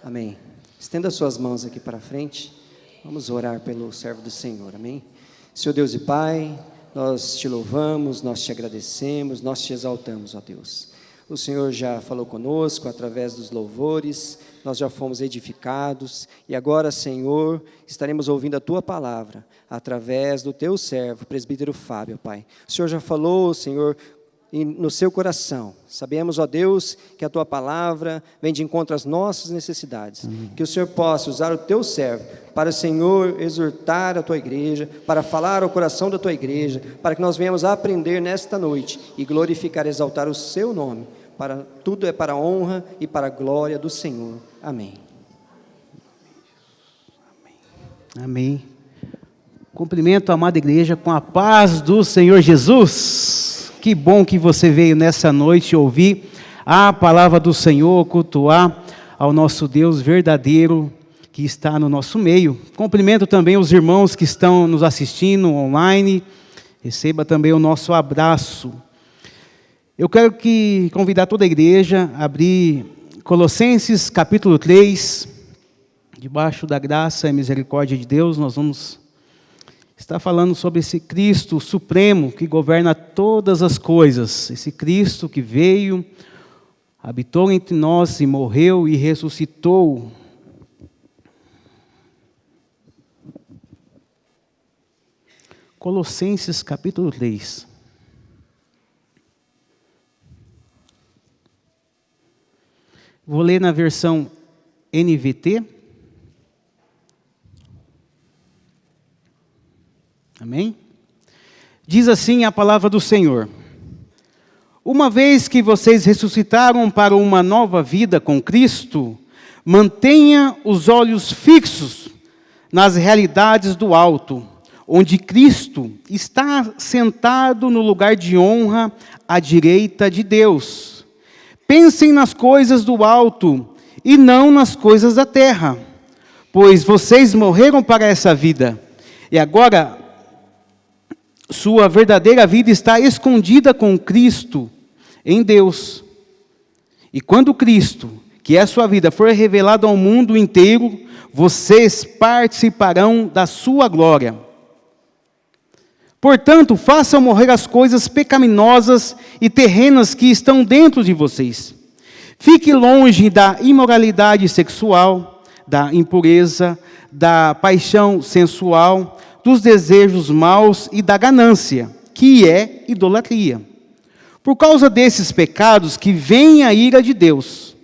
Amém. Estenda suas mãos aqui para frente. Vamos orar pelo servo do Senhor. Amém. Senhor Deus e Pai, nós te louvamos, nós te agradecemos, nós te exaltamos, ó Deus. O Senhor já falou conosco através dos louvores, nós já fomos edificados e agora, Senhor, estaremos ouvindo a Tua palavra através do Teu servo, presbítero Fábio, Pai. O Senhor já falou, Senhor, no seu coração. Sabemos, ó Deus, que a Tua palavra vem de encontro às nossas necessidades. Que o Senhor possa usar o Teu servo para, Senhor, exortar a Tua igreja, para falar ao coração da Tua igreja, para que nós venhamos a aprender nesta noite e glorificar e exaltar o Seu nome. Tudo é para a honra e para a glória do Senhor. Amém. Amém. Cumprimento a amada igreja com a paz do Senhor Jesus. Que bom que você veio nessa noite ouvir a palavra do Senhor, cultuar ao nosso Deus verdadeiro que está no nosso meio. Cumprimento também os irmãos que estão nos assistindo online. Receba também o nosso abraço. Eu quero convidar toda a igreja a abrir Colossenses capítulo 3. Debaixo da graça e misericórdia de Deus, nós vamos estar falando sobre esse Cristo supremo que governa todas as coisas. Esse Cristo que veio, habitou entre nós e morreu e ressuscitou. Colossenses capítulo 3. Vou ler na versão NVT. Amém? Diz assim a palavra do Senhor: uma vez que vocês ressuscitaram para uma nova vida com Cristo, mantenha os olhos fixos nas realidades do alto, onde Cristo está sentado no lugar de honra à direita de Deus. Pensem nas coisas do alto e não nas coisas da terra, pois vocês morreram para essa vida, e agora sua verdadeira vida está escondida com Cristo em Deus. E quando Cristo, que é a sua vida, for revelado ao mundo inteiro, vocês participarão da sua glória. Portanto, façam morrer as coisas pecaminosas e terrenas que estão dentro de vocês. Fique longe da imoralidade sexual, da impureza, da paixão sensual, dos desejos maus e da ganância, que é idolatria. Por causa desses pecados que vem a ira de Deus.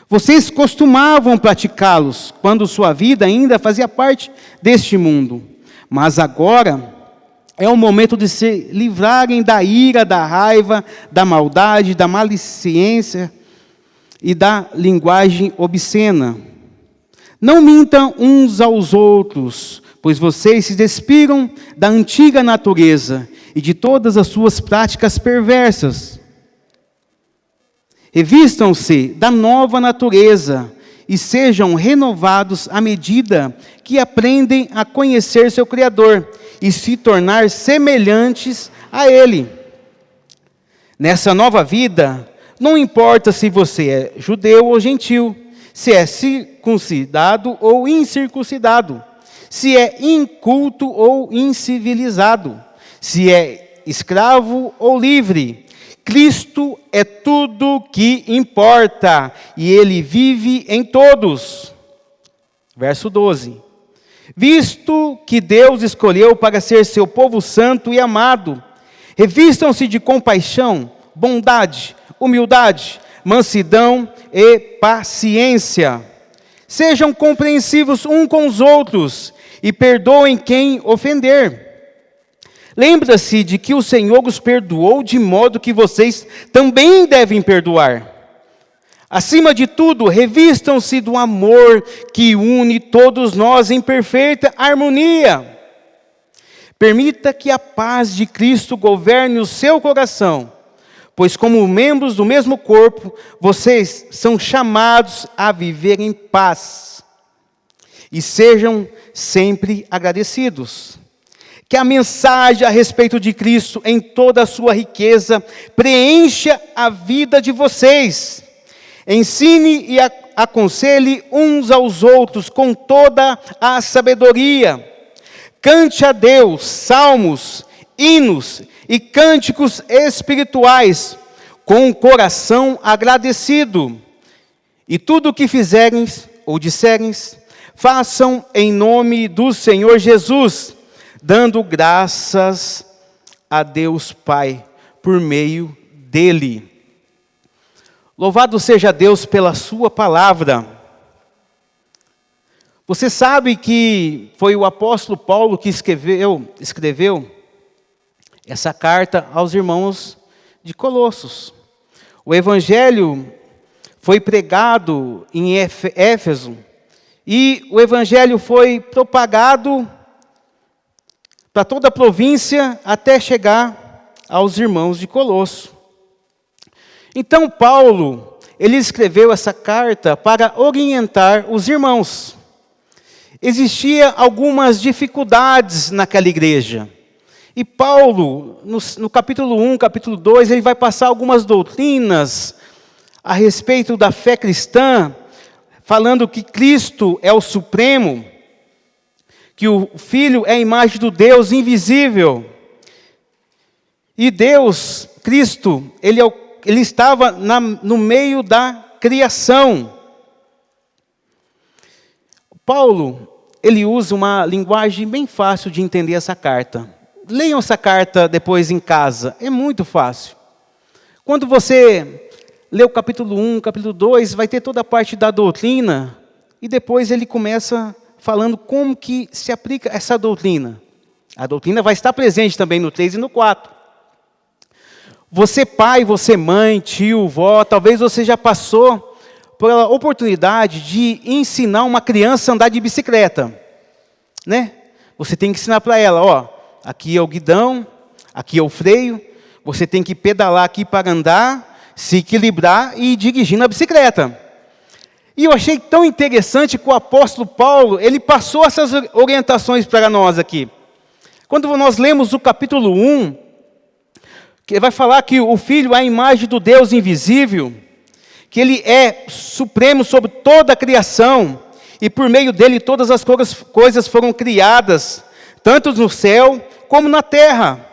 Vocês costumavam praticá-los quando sua vida ainda fazia parte deste mundo. Mas agora é o momento de se livrarem da ira, da raiva, da maldade, da malicência e da linguagem obscena. Não mintam uns aos outros, pois vocês se despiram da antiga natureza e de todas as suas práticas perversas. Revistam-se da nova natureza e sejam renovados à medida que aprendem a conhecer seu Criador e se tornar semelhantes a Ele. Nessa nova vida, não importa se você é judeu ou gentil, se é circuncidado ou incircuncidado, se é inculto ou incivilizado, se é escravo ou livre. Cristo é tudo que importa e Ele vive em todos. Verso 12. Visto que Deus escolheu para ser seu povo santo e amado, revistam-se de compaixão, bondade, humildade, mansidão e paciência. Sejam compreensivos uns com os outros e perdoem quem ofender. Lembra-se de que o Senhor os perdoou, de modo que vocês também devem perdoar. Acima de tudo, revistam-se do amor que une todos nós em perfeita harmonia. Permita que a paz de Cristo governe o seu coração, pois como membros do mesmo corpo, vocês são chamados a viver em paz. E sejam sempre agradecidos. Que a mensagem a respeito de Cristo, em toda a sua riqueza, preencha a vida de vocês. Ensine aconselhe uns aos outros com toda a sabedoria. Cante a Deus salmos, hinos e cânticos espirituais, com o coração agradecido. E tudo o que fizerem ou disserem, façam em nome do Senhor Jesus, dando graças a Deus Pai, por meio dele. Louvado seja Deus pela sua palavra. Você sabe que foi o apóstolo Paulo que escreveu essa carta aos irmãos de Colossos. O evangelho foi pregado em Éfeso e o evangelho foi propagado para toda a província até chegar aos irmãos de Colosso. Então Paulo, ele escreveu essa carta para orientar os irmãos. Existia algumas dificuldades naquela igreja. E Paulo, no capítulo 1, capítulo 2, ele vai passar algumas doutrinas a respeito da fé cristã, falando que Cristo é o Supremo, que o Filho é a imagem do Deus invisível. E Deus, Cristo, ele estava no meio da criação. Paulo, ele usa uma linguagem bem fácil de entender essa carta. Leiam essa carta depois em casa, é muito fácil. Quando você lê o capítulo 1, capítulo 2, vai ter toda a parte da doutrina, e depois ele começa falando como que se aplica essa doutrina. A doutrina vai estar presente também no 3 e no 4. Você pai, você mãe, tio, vó, talvez você já passou pela oportunidade de ensinar uma criança a andar de bicicleta, né? Você tem que ensinar para ela, ó, aqui é o guidão, aqui é o freio, você tem que pedalar aqui para andar, se equilibrar e dirigir na bicicleta. E eu achei tão interessante que o apóstolo Paulo, ele passou essas orientações para nós aqui. Quando nós lemos o capítulo 1, que vai falar que o Filho é a imagem do Deus invisível, que ele é supremo sobre toda a criação, e por meio dele todas as coisas foram criadas, tanto no céu como na terra.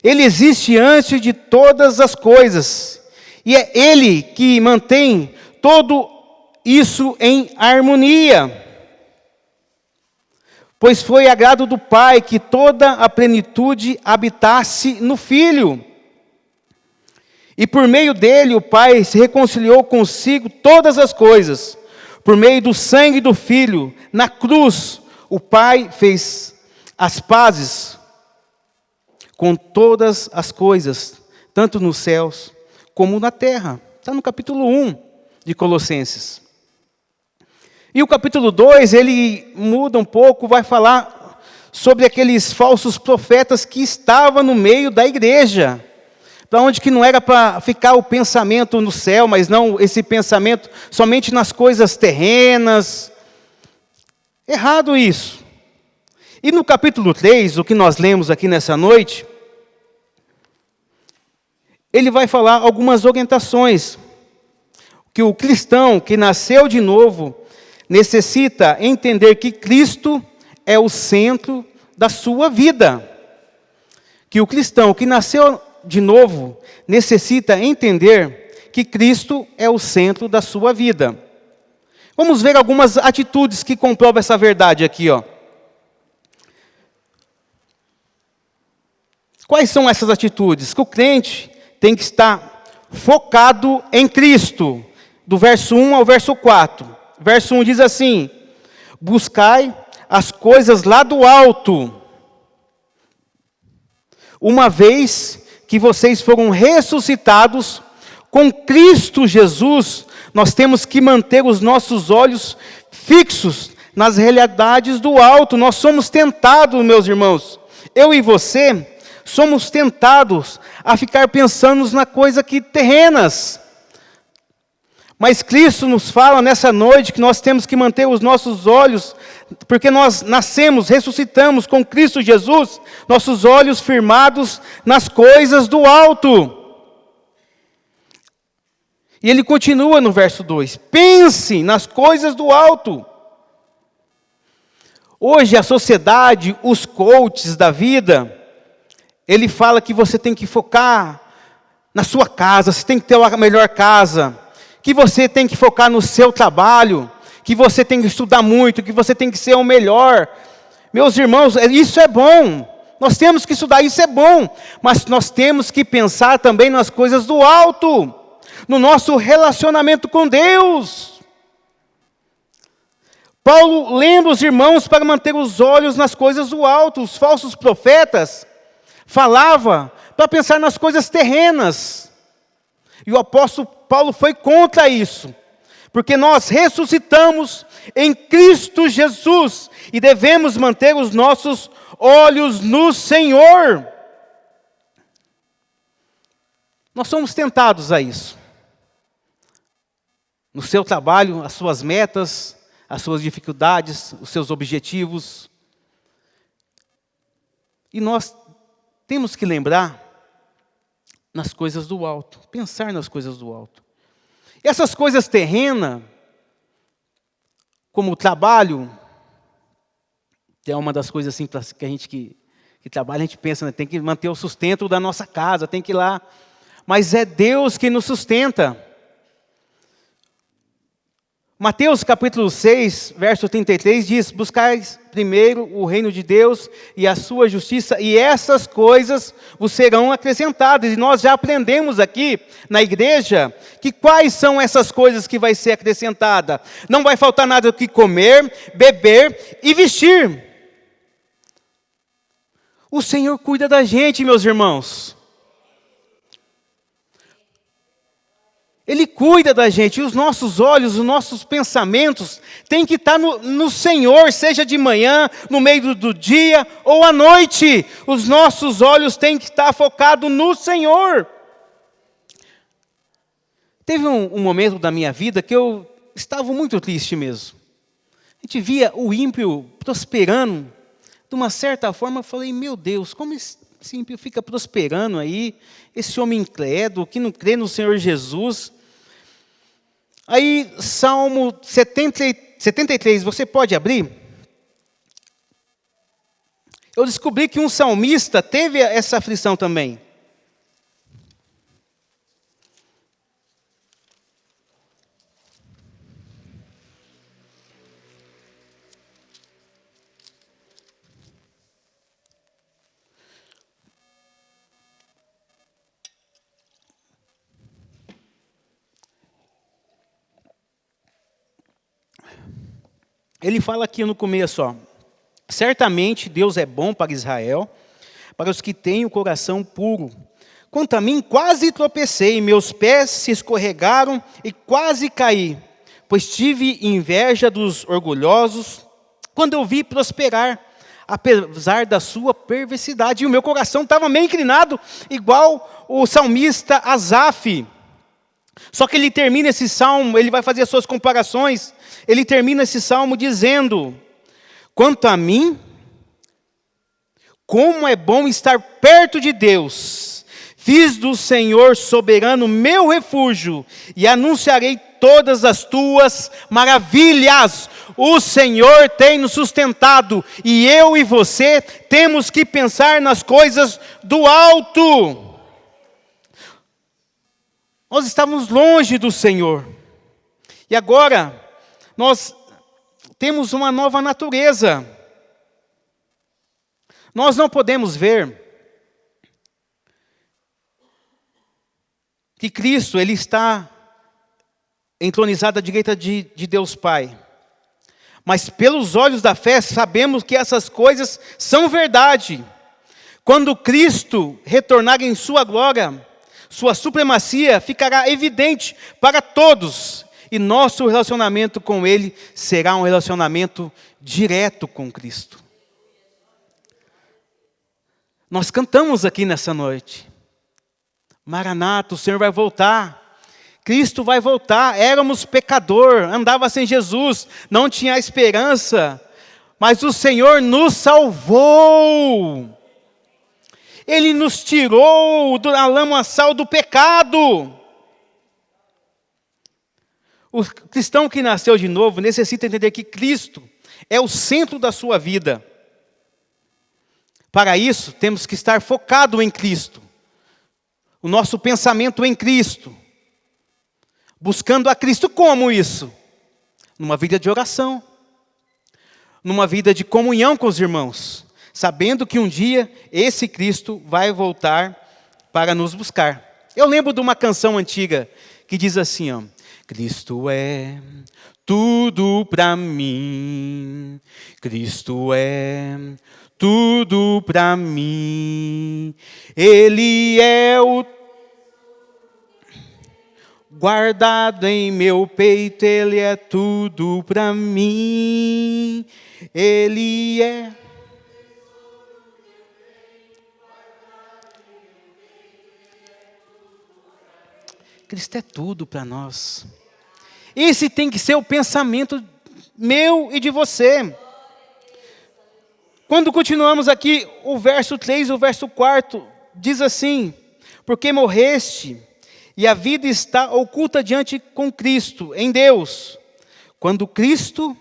Ele existe antes de todas as coisas, e é ele que mantém tudo isso em harmonia. Pois foi agrado do Pai que toda a plenitude habitasse no Filho. E por meio dele o Pai se reconciliou consigo todas as coisas. Por meio do sangue do Filho, na cruz, o Pai fez as pazes com todas as coisas, tanto nos céus como na terra. Está no capítulo 1 de Colossenses. E o capítulo 2, ele muda um pouco, vai falar sobre aqueles falsos profetas que estavam no meio da igreja. Para onde que não era para ficar o pensamento no céu, mas não esse pensamento somente nas coisas terrenas. Errado isso. E no capítulo 3, o que nós lemos aqui nessa noite, ele vai falar algumas orientações. Que o cristão que nasceu de novo necessita entender que Cristo é o centro da sua vida. Que o cristão que nasceu de novo necessita entender que Cristo é o centro da sua vida. Vamos ver algumas atitudes que comprovam essa verdade aqui, ó. Quais são essas atitudes? Que o crente tem que estar focado em Cristo. Do verso 1 ao verso 4. Verso 1 diz assim: buscai as coisas lá do alto, uma vez que vocês foram ressuscitados com Cristo Jesus, nós temos que manter os nossos olhos fixos nas realidades do alto. Nós somos tentados, meus irmãos, eu e você, somos tentados a ficar pensando na coisa que terrenas. Mas Cristo nos fala nessa noite que nós temos que manter os nossos olhos, porque nós nascemos, ressuscitamos com Cristo Jesus, nossos olhos firmados nas coisas do alto. E ele continua no verso 2: pense nas coisas do alto. Hoje a sociedade, os coaches da vida, ele fala que você tem que focar na sua casa, você tem que ter a melhor casa, que você tem que focar no seu trabalho, que você tem que estudar muito, que você tem que ser o melhor. Meus irmãos, isso é bom, nós temos que estudar, isso é bom, mas nós temos que pensar também nas coisas do alto, no nosso relacionamento com Deus. Paulo lembra os irmãos para manter os olhos nas coisas do alto. Os falsos profetas falavam para pensar nas coisas terrenas. E o apóstolo Paulo foi contra isso. Porque nós ressuscitamos em Cristo Jesus e devemos manter os nossos olhos no Senhor. Nós somos tentados a isso. No seu trabalho, as suas metas, as suas dificuldades, os seus objetivos. E nós temos que lembrar nas coisas do alto, pensar nas coisas do alto. E essas coisas terrenas, como o trabalho, que é uma das coisas assim que a gente que trabalha, a gente pensa, né, tem que manter o sustento da nossa casa, tem que ir lá. Mas é Deus que nos sustenta. Mateus capítulo 6, verso 33 diz: buscais primeiro o reino de Deus e a sua justiça, e essas coisas vos serão acrescentadas. E nós já aprendemos aqui na igreja que quais são essas coisas que vai ser acrescentada. Não vai faltar nada do que comer, beber e vestir. O Senhor cuida da gente, meus irmãos. Ele cuida da gente, e os nossos olhos, os nossos pensamentos têm que estar no Senhor, seja de manhã, no meio do dia ou à noite. Os nossos olhos têm que estar focados no Senhor. Teve um momento da minha vida que eu estava muito triste mesmo. A gente via o ímpio prosperando, de uma certa forma eu falei, meu Deus, como esse ímpio fica prosperando aí, esse homem incrédulo, que não crê no Senhor Jesus. Aí, Salmo 73, você pode abrir? Eu descobri que um salmista teve essa aflição também. Ele fala aqui no começo, ó, certamente Deus é bom para Israel, para os que têm o coração puro. Quanto a mim, quase tropecei, meus pés se escorregaram e quase caí, pois tive inveja dos orgulhosos, quando eu vi prosperar, apesar da sua perversidade. E o meu coração estava meio inclinado, igual o salmista Asaf. Só que ele termina esse salmo, ele vai fazer as suas comparações. Ele termina esse salmo dizendo: quanto a mim, como é bom estar perto de Deus. Fiz do Senhor soberano meu refúgio e anunciarei todas as tuas maravilhas. O Senhor tem nos sustentado e eu e você temos que pensar nas coisas do alto. Nós estávamos longe do Senhor. E agora, nós temos uma nova natureza. Nós não podemos ver que Cristo, Ele está entronizado à direita de Deus Pai. Mas pelos olhos da fé, sabemos que essas coisas são verdade. Quando Cristo retornar em sua glória, sua supremacia ficará evidente para todos. E nosso relacionamento com Ele será um relacionamento direto com Cristo. Nós cantamos aqui nessa noite. Maranata, o Senhor vai voltar. Cristo vai voltar. Éramos pecador, andava sem Jesus, não tinha esperança. Mas o Senhor nos salvou. Ele nos tirou da lamaçal do pecado. O cristão que nasceu de novo necessita entender que Cristo é o centro da sua vida. Para isso, temos que estar focado em Cristo. O nosso pensamento em Cristo. Buscando a Cristo. Como isso? Numa vida de oração. Numa vida de comunhão com os irmãos. Sabendo que um dia esse Cristo vai voltar para nos buscar. Eu lembro de uma canção antiga que diz assim, ó. Cristo é tudo para mim, Cristo é tudo para mim, Ele é o guardado em meu peito, Ele é tudo para mim, Ele é... Cristo é tudo para nós. Esse tem que ser o pensamento meu e de você. Quando continuamos aqui, o verso 3, o verso 4, diz assim: porque morreste, e a vida está oculta diante com Cristo, em Deus. Quando Cristo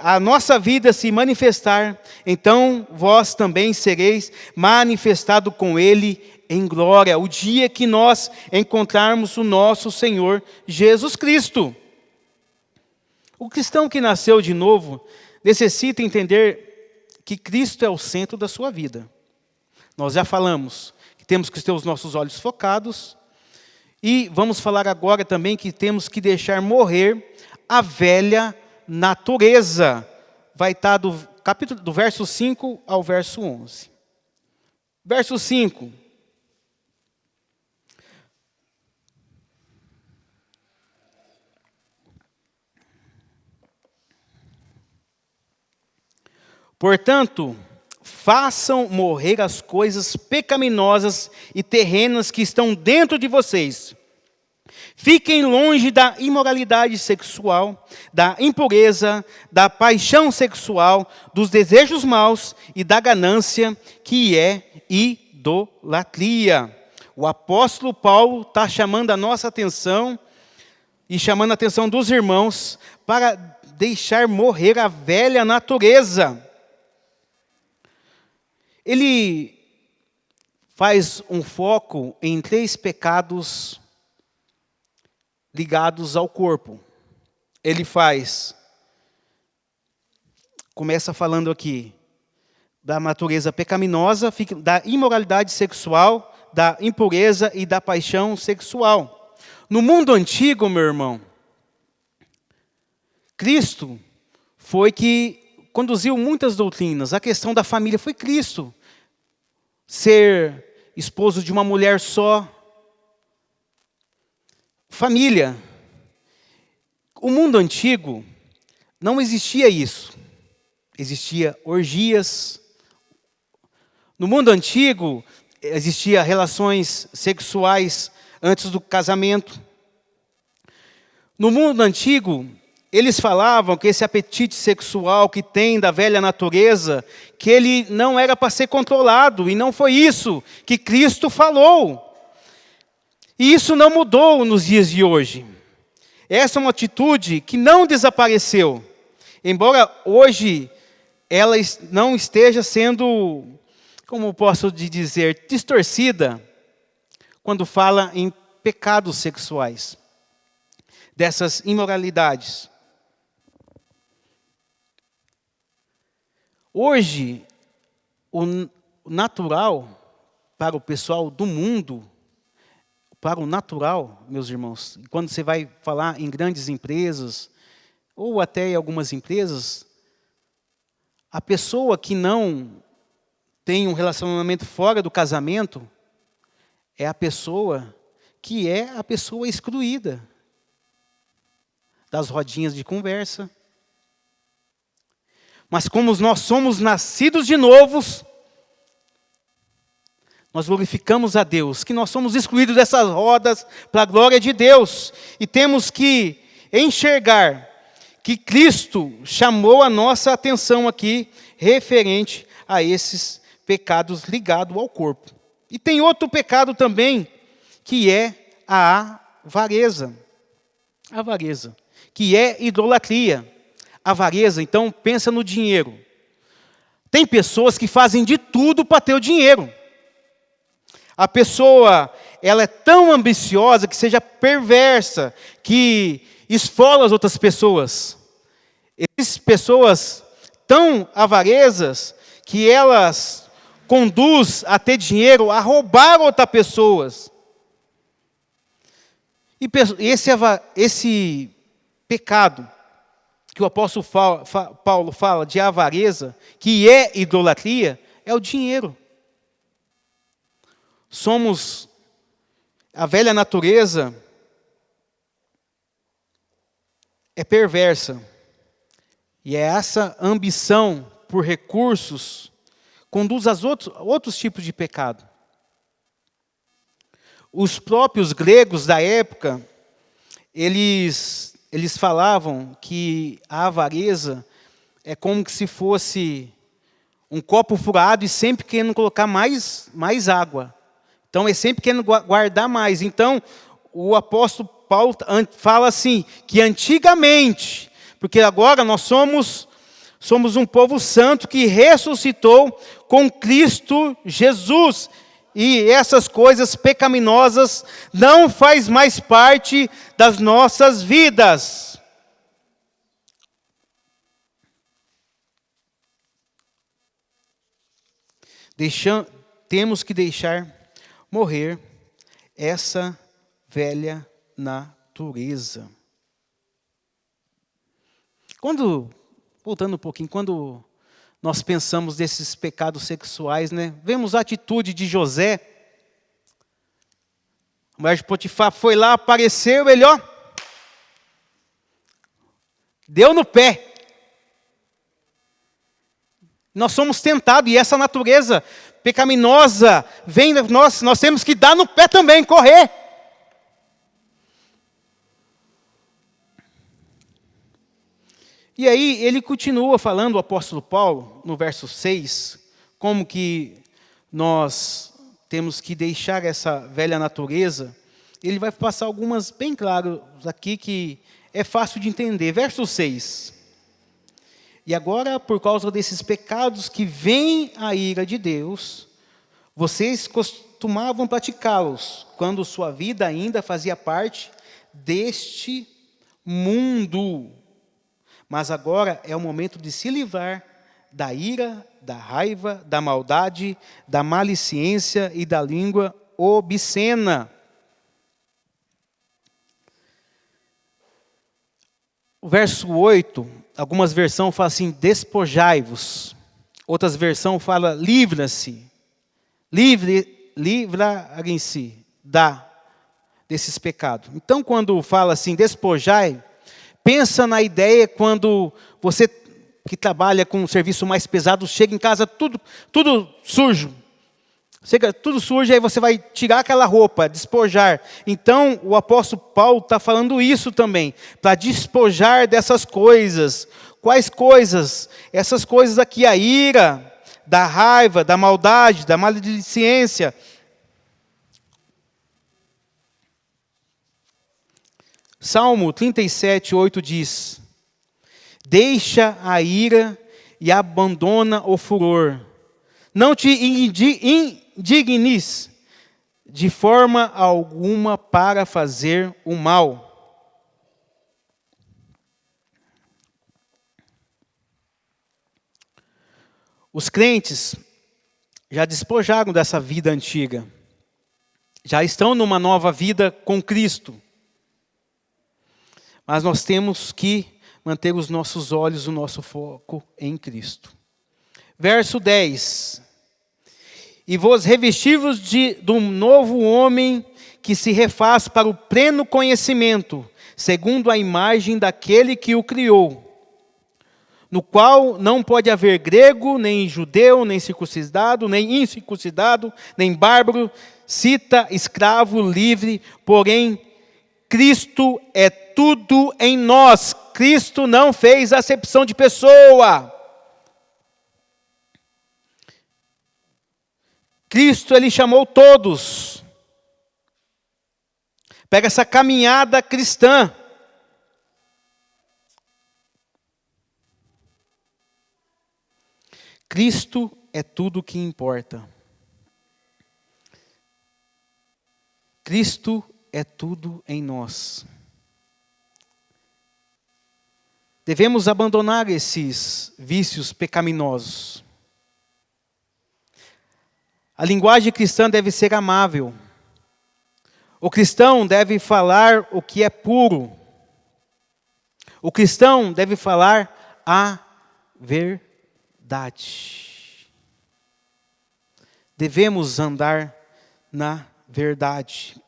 a nossa vida se manifestar, então vós também sereis manifestado com Ele em glória, o dia que nós encontrarmos o nosso Senhor Jesus Cristo. O cristão que nasceu de novo necessita entender que Cristo é o centro da sua vida. Nós já falamos que temos que ter os nossos olhos focados e vamos falar agora também que temos que deixar morrer a velha natureza. Vai estar do verso 5 ao verso 11. Verso 5. Portanto, façam morrer as coisas pecaminosas e terrenas que estão dentro de vocês. Fiquem longe da imoralidade sexual, da impureza, da paixão sexual, dos desejos maus e da ganância, que é idolatria. O apóstolo Paulo está chamando a nossa atenção e chamando a atenção dos irmãos para deixar morrer a velha natureza. Ele faz um foco em 3 pecados ligados ao corpo. Ele começa falando aqui da natureza pecaminosa, da imoralidade sexual, da impureza e da paixão sexual. No mundo antigo, meu irmão, Cristo foi que conduziu muitas doutrinas. A questão da família foi Cristo. Ser esposo de uma mulher só. Família. O mundo antigo não existia isso. Existia orgias. No mundo antigo existia relações sexuais antes do casamento. No mundo antigo, eles falavam que esse apetite sexual que tem da velha natureza, que ele não era para ser controlado, e não foi isso que Cristo falou. E isso não mudou nos dias de hoje. Essa é uma atitude que não desapareceu. Embora hoje ela não esteja sendo, como posso dizer, distorcida, quando fala em pecados sexuais, dessas imoralidades. Hoje, o natural para o pessoal do mundo, para o natural, meus irmãos, quando você vai falar em grandes empresas, ou até em algumas empresas, a pessoa que não tem um relacionamento fora do casamento, é a pessoa que é a pessoa excluída das rodinhas de conversa. Mas como nós somos nascidos de novos, nós glorificamos a Deus, que nós somos excluídos dessas rodas para a glória de Deus. E temos que enxergar que Cristo chamou a nossa atenção aqui, referente a esses pecados ligados ao corpo. E tem outro pecado também, que é a avareza. Avareza, que é idolatria. Avareza, então, pensa no dinheiro. Tem pessoas que fazem de tudo para ter o dinheiro. A pessoa, ela é tão ambiciosa que seja perversa, que esfola as outras pessoas. Existem pessoas tão avaresas que elas conduzem a ter dinheiro, a roubar outras pessoas. E esse pecado que o apóstolo Paulo fala de avareza, que é idolatria, é o dinheiro. Somos a velha natureza é perversa. E é essa ambição por recursos conduz a outros tipos de pecado. Os próprios gregos da época, eles falavam que a avareza é como se fosse um copo furado e sempre querendo colocar mais água. Então, é sempre querendo guardar mais. Então, o apóstolo Paulo fala assim, que antigamente, porque agora nós somos um povo santo que ressuscitou com Cristo Jesus. E essas coisas pecaminosas não faz mais parte das nossas vidas. Temos que deixar morrer essa velha natureza. Voltando um pouquinho, quando nós pensamos desses pecados sexuais, né? Vemos a atitude de José. A mulher de Potifar foi lá, apareceu, ele, deu no pé. Nós somos tentados, e essa natureza pecaminosa vem, nós temos que dar no pé também, correr. E aí ele continua falando, o apóstolo Paulo, no verso 6, como que nós temos que deixar essa velha natureza. Ele vai passar algumas bem claras aqui, que é fácil de entender. Verso 6. E agora, por causa desses pecados que vêm a ira de Deus, vocês costumavam praticá-los, quando sua vida ainda fazia parte deste mundo. Mas agora é o momento de se livrar da ira, da raiva, da maldade, da malicência e da língua obscena. O verso 8, algumas versões falam assim, despojai-vos. Outras versões falam, livra-se. Livrarem-se desses pecados. Então, quando fala assim, despojai, pensa na ideia quando você que trabalha com um serviço mais pesado, chega em casa tudo sujo. Chega tudo sujo, aí você vai tirar aquela roupa, despojar. Então, o apóstolo Paulo está falando isso também, para despojar dessas coisas. Quais coisas? Essas coisas aqui, a ira, da raiva, da maldade, da maledicência. Salmo 37, 8 diz, deixa a ira e abandona o furor. Não te indignes de forma alguma para fazer o mal. Os crentes já despojaram dessa vida antiga. Já estão numa nova vida com Cristo. Mas nós temos que manter os nossos olhos, o nosso foco em Cristo. Verso 10. E vos revestivos de um novo homem que se refaz para o pleno conhecimento, segundo a imagem daquele que o criou, no qual não pode haver grego, nem judeu, nem circuncidado, nem incircuncidado, nem bárbaro, cita, escravo, livre, porém Cristo é tudo em nós. Cristo não fez acepção de pessoa. Cristo, Ele chamou todos. Pega essa caminhada cristã. Cristo é tudo o que importa. Cristo é tudo em nós. Devemos abandonar esses vícios pecaminosos. A linguagem cristã deve ser amável. O cristão deve falar o que é puro. O cristão deve falar a verdade. Devemos andar na verdade.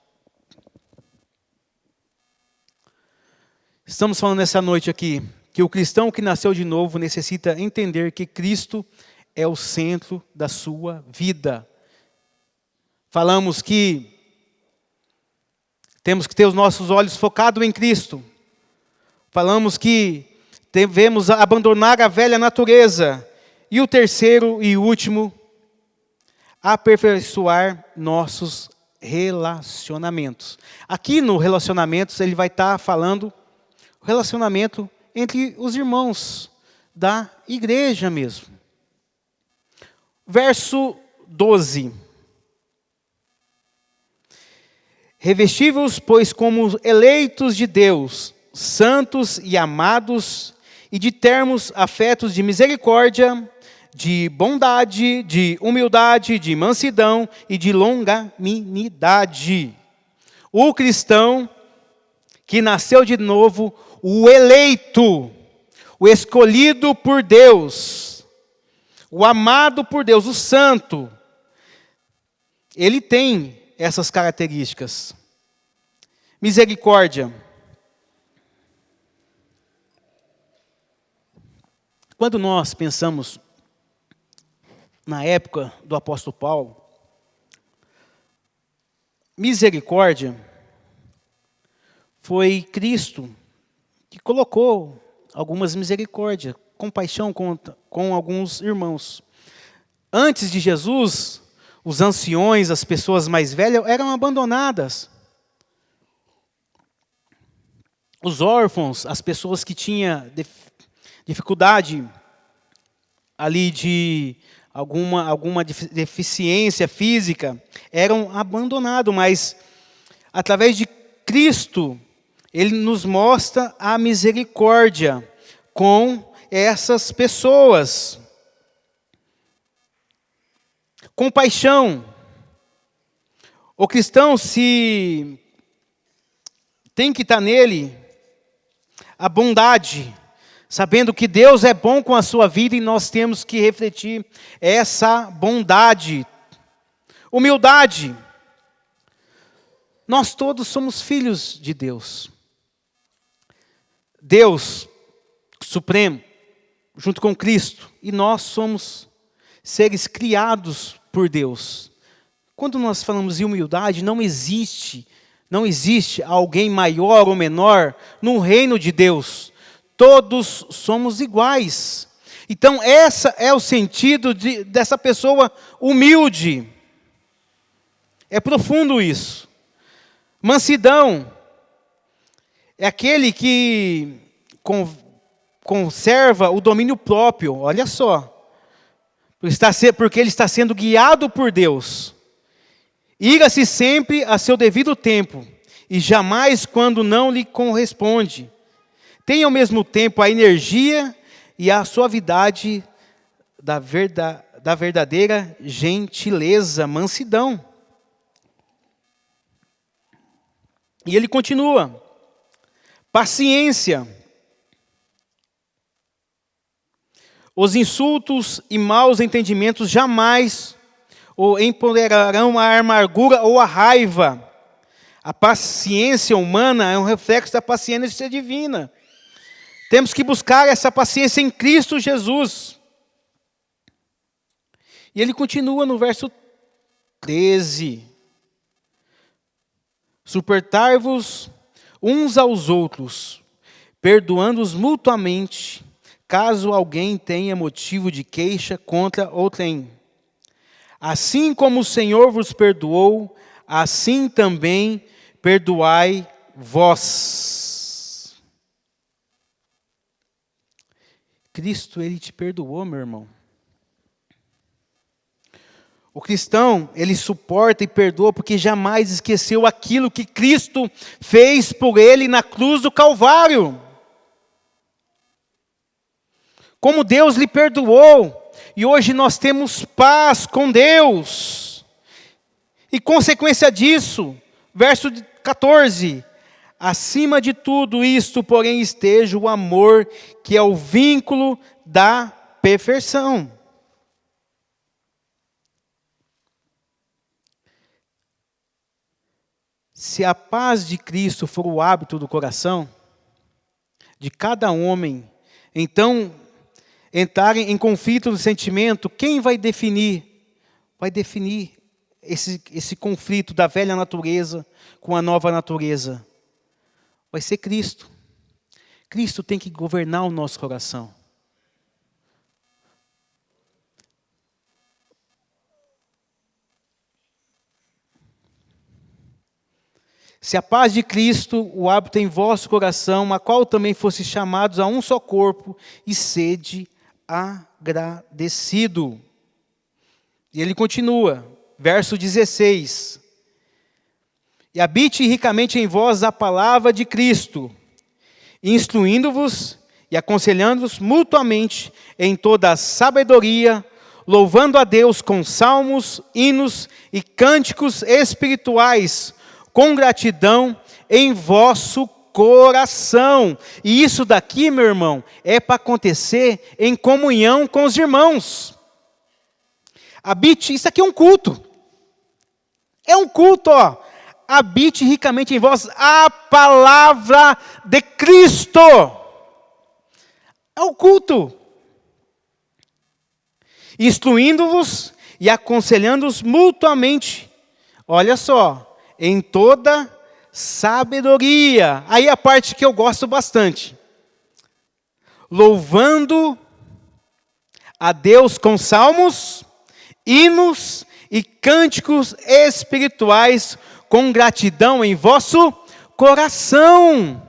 Estamos falando nessa noite aqui que o cristão que nasceu de novo necessita entender que Cristo é o centro da sua vida. Falamos que temos que ter os nossos olhos focados em Cristo. Falamos que devemos abandonar a velha natureza. E o terceiro e último, aperfeiçoar nossos relacionamentos. Aqui no relacionamentos ele vai estar falando o relacionamento entre os irmãos da igreja mesmo. Verso 12. Revesti-vos, pois, como eleitos de Deus, santos e amados, e de termos afetos de misericórdia, de bondade, de humildade, de mansidão e de longanimidade. O cristão que nasceu de novo, o eleito, o escolhido por Deus, o amado por Deus, o santo, ele tem essas características. Misericórdia. Quando nós pensamos na época do apóstolo Paulo, misericórdia foi Cristo que colocou algumas misericórdias, compaixão com alguns irmãos. Antes de Jesus, os anciões, as pessoas mais velhas eram abandonadas. Os órfãos, as pessoas que tinham dificuldade ali de alguma deficiência física, eram abandonados, mas através de Cristo, Ele nos mostra a misericórdia com essas pessoas. Compaixão. O cristão tem que estar nele a bondade, sabendo que Deus é bom com a sua vida e nós temos que refletir essa bondade. Humildade. Nós todos somos filhos de Deus. Deus Supremo, junto com Cristo, e nós somos seres criados por Deus. Quando nós falamos em humildade, não existe alguém maior ou menor no reino de Deus. Todos somos iguais. Então, esse é o sentido dessa pessoa humilde. É profundo isso. Mansidão é aquele que conserva o domínio próprio. Olha só. Porque ele está sendo guiado por Deus. Ira-se sempre a seu devido tempo, e jamais quando não lhe corresponde. Tem ao mesmo tempo a energia e a suavidade da verdadeira gentileza, mansidão. E ele continua. Paciência. Os insultos e maus entendimentos jamais ou empoderarão a amargura ou a raiva. A paciência humana é um reflexo da paciência divina. Temos que buscar essa paciência em Cristo Jesus. E ele continua no verso 13. Suportar-vos uns aos outros, perdoando-os mutuamente, caso alguém tenha motivo de queixa contra outrem. Assim como o Senhor vos perdoou, assim também perdoai vós. Cristo, Ele te perdoou, meu irmão. O cristão, ele suporta e perdoa porque jamais esqueceu aquilo que Cristo fez por ele na cruz do Calvário. Como Deus lhe perdoou, e hoje nós temos paz com Deus. E consequência disso, verso 14, acima de tudo isto, porém, esteja o amor, que é o vínculo da perfeição. Se a paz de Cristo for o hábito do coração de cada homem, então entrarem em conflito do sentimento, quem vai definir? Vai definir esse conflito da velha natureza com a nova natureza. Vai ser Cristo. Cristo tem que governar o nosso coração. Se a paz de Cristo, o hábito em vosso coração, a qual também fosse chamados a um só corpo, e sede agradecido. E ele continua, verso 16. E habite ricamente em vós a palavra de Cristo, instruindo-vos e aconselhando-vos mutuamente em toda a sabedoria, louvando a Deus com salmos, hinos e cânticos espirituais, com gratidão em vosso coração. E isso daqui, meu irmão, é para acontecer em comunhão com os irmãos. Habite, isso aqui é um culto. É um culto, ó. Habite ricamente em vós a palavra de Cristo. É o culto. Instruindo-vos e aconselhando-vos mutuamente. Olha só. Em toda sabedoria. Aí a parte que eu gosto bastante. Louvando a Deus com salmos, hinos e cânticos espirituais, com gratidão em vosso coração.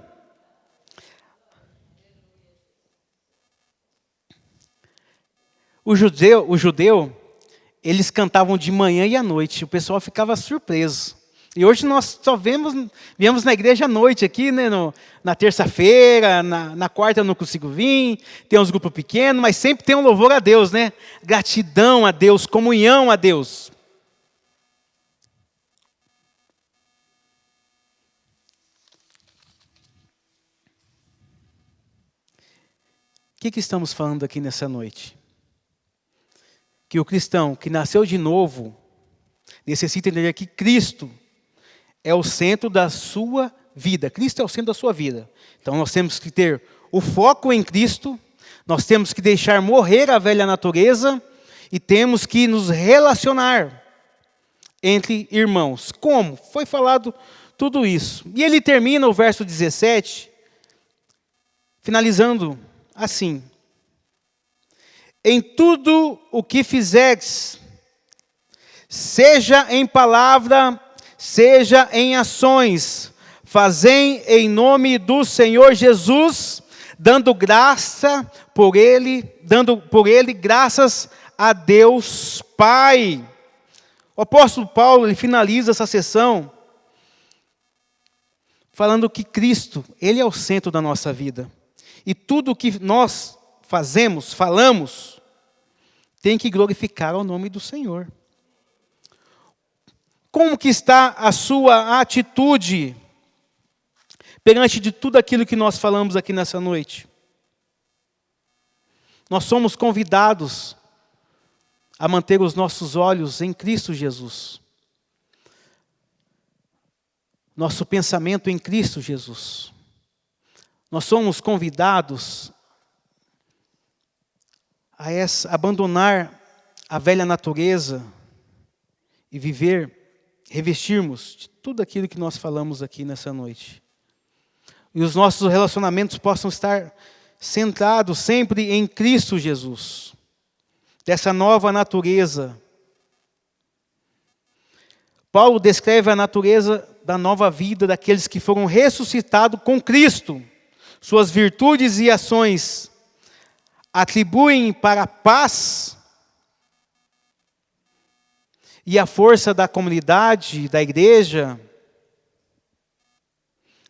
O judeu, eles cantavam de manhã e à noite. O pessoal ficava surpreso. E hoje nós só viemos na igreja à noite aqui, né, na terça-feira, na quarta eu não consigo vir, tem uns grupos pequenos, mas sempre tem um louvor a Deus, né? Gratidão a Deus, comunhão a Deus. O que estamos falando aqui nessa noite? Que o cristão que nasceu de novo necessita entender que Cristo é o centro da sua vida. Cristo é o centro da sua vida. Então nós temos que ter o foco em Cristo, nós temos que deixar morrer a velha natureza e temos que nos relacionar entre irmãos. Como? Foi falado tudo isso. E ele termina o verso 17, finalizando assim. Em tudo o que fizerdes, seja em palavra, seja em ações, fazei em nome do Senhor Jesus, dando por ele graças a Deus Pai. O apóstolo Paulo, ele finaliza essa sessão falando que Cristo, ele é o centro da nossa vida. E tudo o que nós falamos, tem que glorificar ao nome do Senhor. Como que está a sua atitude perante de tudo aquilo que nós falamos aqui nessa noite? Nós somos convidados a manter os nossos olhos em Cristo Jesus. Nosso pensamento em Cristo Jesus. Nós somos convidados a abandonar a velha natureza e revestirmos de tudo aquilo que nós falamos aqui nessa noite. E os nossos relacionamentos possam estar centrados sempre em Cristo Jesus. Dessa nova natureza. Paulo descreve a natureza da nova vida daqueles que foram ressuscitados com Cristo. Suas virtudes e ações atribuem para a paz e a força da comunidade, da igreja,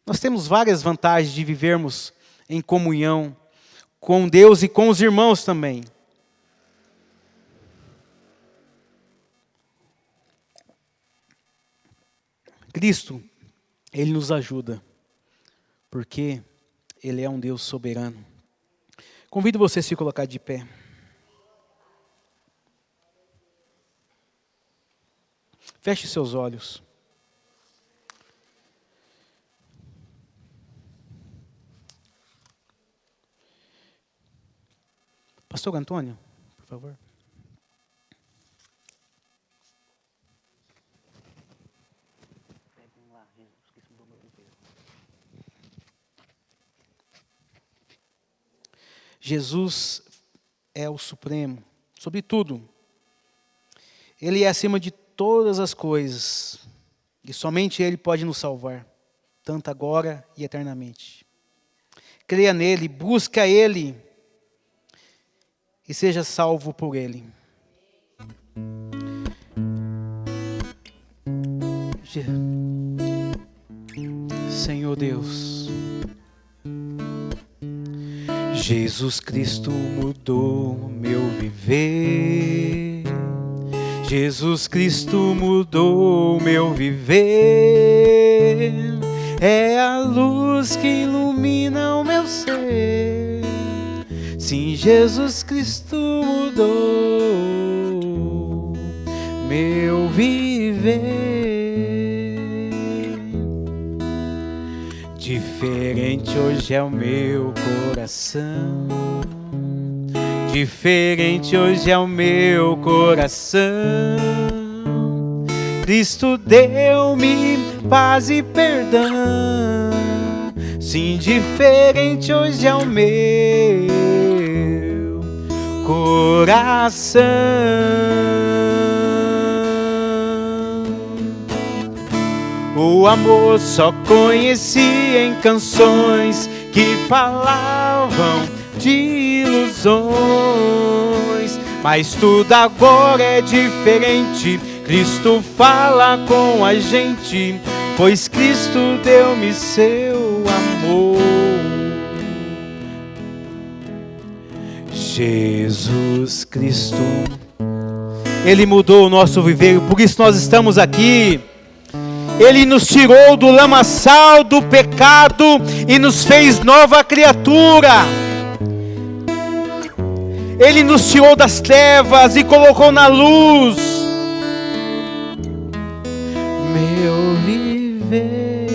nós temos várias vantagens de vivermos em comunhão com Deus e com os irmãos também. Cristo, Ele nos ajuda, porque Ele é um Deus soberano. Convido você a se colocar de pé. Feche seus olhos. Pastor Antônio, por favor. Jesus é o Supremo, sobre tudo. Ele é acima de todas as coisas. E somente Ele pode nos salvar, tanto agora e eternamente. Creia nele, busca Ele e seja salvo por Ele. Senhor Deus, Jesus Cristo mudou meu viver. Jesus Cristo mudou meu viver. É a luz que ilumina o meu ser. Sim, Jesus Cristo mudou meu viver. Diferente hoje é o meu coração. Diferente hoje é o meu coração. Cristo deu-me paz e perdão. Sim, diferente hoje é o meu coração. O amor só conheci em canções que falavam de ilusões, mas tudo agora é diferente. Cristo fala com a gente, pois Cristo deu-me seu amor. Jesus Cristo, Ele mudou o nosso viver, por isso nós estamos aqui. Ele nos tirou do lamaçal do pecado e nos fez nova criatura. Ele nos tirou das trevas e colocou na luz. Meu viver.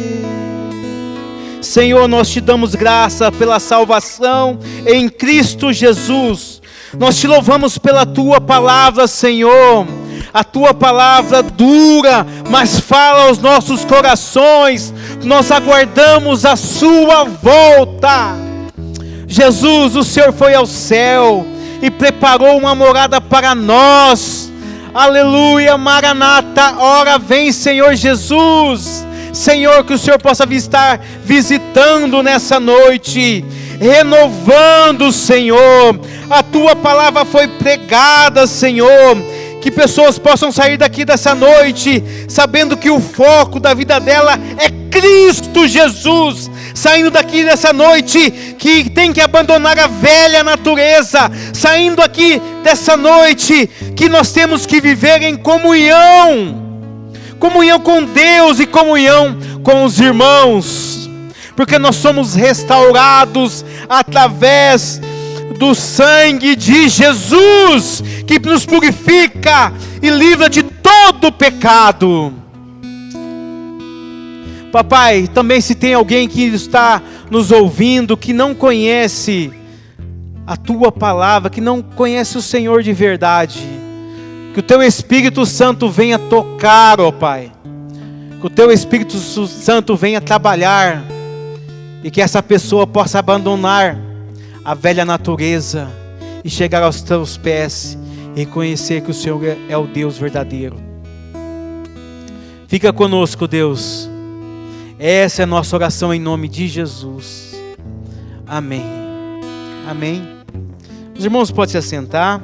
Senhor, nós te damos graça pela salvação em Cristo Jesus. Nós te louvamos pela tua palavra, Senhor. A tua palavra dura, mas fala aos nossos corações. Nós aguardamos a sua volta. Jesus, o Senhor foi ao céu e preparou uma morada para nós. Aleluia, Maranata, ora vem, Senhor Jesus. Senhor, que o Senhor possa estar visitando nessa noite, renovando, Senhor. A tua palavra foi pregada, Senhor. Que pessoas possam sair daqui dessa noite sabendo que o foco da vida dela é Cristo Jesus. Saindo daqui dessa noite que tem que abandonar a velha natureza. Saindo aqui dessa noite que nós temos que viver em comunhão. Comunhão com Deus e comunhão com os irmãos. Porque nós somos restaurados através do sangue de Jesus, que nos purifica e livra de todo pecado. Papai, também se tem alguém que está nos ouvindo, que não conhece a tua palavra, que não conhece o Senhor de verdade, que o teu Espírito Santo venha tocar, ó Pai, que o teu Espírito Santo venha trabalhar, e que essa pessoa possa abandonar a velha natureza e chegar aos teus pés e reconhecer que o Senhor é o Deus verdadeiro. Fica conosco, Deus. Essa é a nossa oração em nome de Jesus. Amém. Amém. Os irmãos podem se assentar.